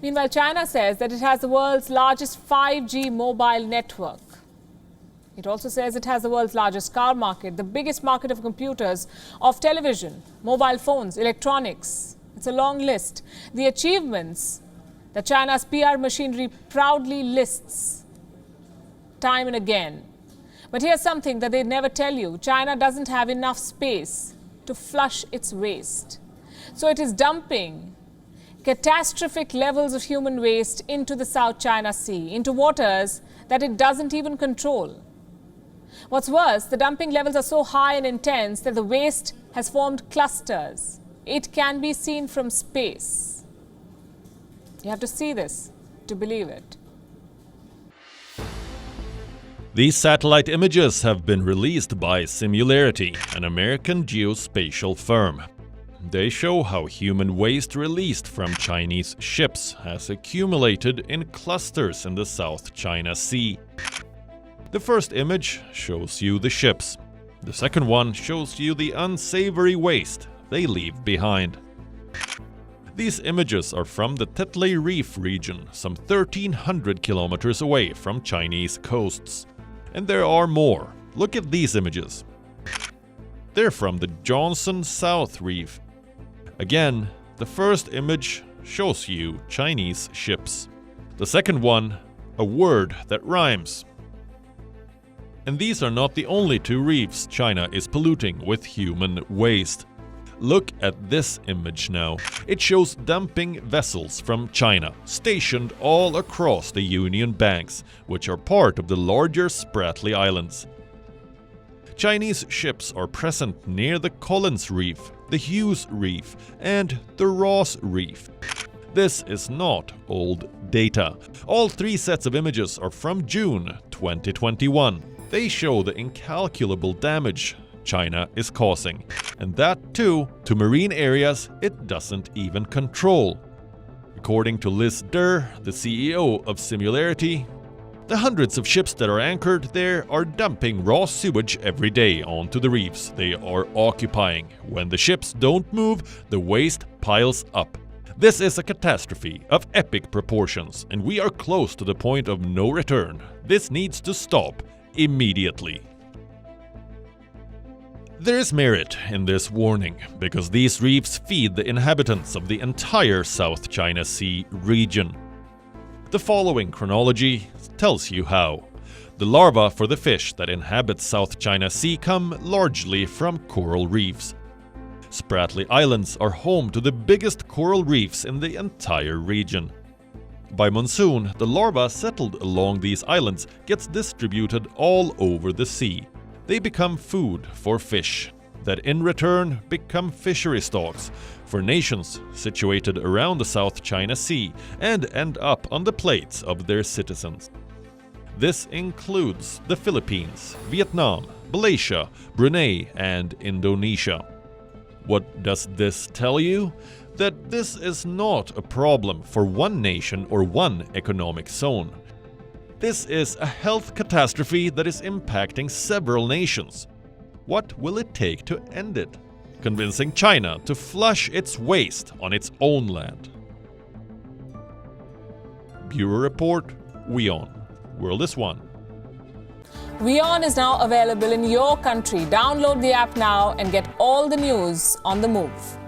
Meanwhile, China says that it has the world's largest 5G mobile network. It also says it has the world's largest car market, the biggest market of computers, of television, mobile phones, electronics. It's a long list. The achievements that China's PR machinery proudly lists time and again. But here's something that they never tell you. China doesn't have enough space to flush its waste. So it is dumping catastrophic levels of human waste into the South China Sea, into waters that it doesn't even control. What's worse, the dumping levels are so high and intense that the waste has formed clusters. It can be seen from space. You have to see this to believe it. These satellite images have been released by Singularity, an American geospatial firm. They show how human waste released from Chinese ships has accumulated in clusters in the South China Sea. The first image shows you the ships. The second one shows you the unsavory waste they leave behind. These images are from the Tetley Reef region, some 1,300 kilometers away from Chinese coasts. And there are more. Look at these images. They're from the Johnson South Reef. Again, the first image shows you Chinese ships. The second one, a word that rhymes. And these are not the only two reefs China is polluting with human waste. Look at this image now. It shows dumping vessels from China, stationed all across the Union Banks, which are part of the larger Spratly Islands. Chinese ships are present near the Collins Reef, the Hughes Reef, and the Ross Reef. This is not old data. All three sets of images are from June 2021. They show the incalculable damage China is causing, and that too to marine areas it doesn't even control. According to Liz Durr, the CEO of Singularity, the hundreds of ships that are anchored there are dumping raw sewage every day onto the reefs they are occupying. When the ships don't move, the waste piles up. This is a catastrophe of epic proportions, and we are close to the point of no return. This needs to stop immediately. There is merit in this warning, because these reefs feed the inhabitants of the entire South China Sea region. The following chronology tells you how. The larvae for the fish that inhabit South China Sea come largely from coral reefs. Spratly Islands are home to the biggest coral reefs in the entire region. By monsoon, the larvae settled along these islands gets distributed all over the sea. They become food for fish, that in return become fishery stocks for nations situated around the South China Sea and end up on the plates of their citizens. This includes the Philippines, Vietnam, Malaysia, Brunei, and Indonesia. What does this tell you? That this is not a problem for one nation or one economic zone. This is a health catastrophe that is impacting several nations. What will it take to end it? Convincing China to flush its waste on its own land. Bureau Report, WION. World is One. WION is now available in your country. Download the app now and get all the news on the move.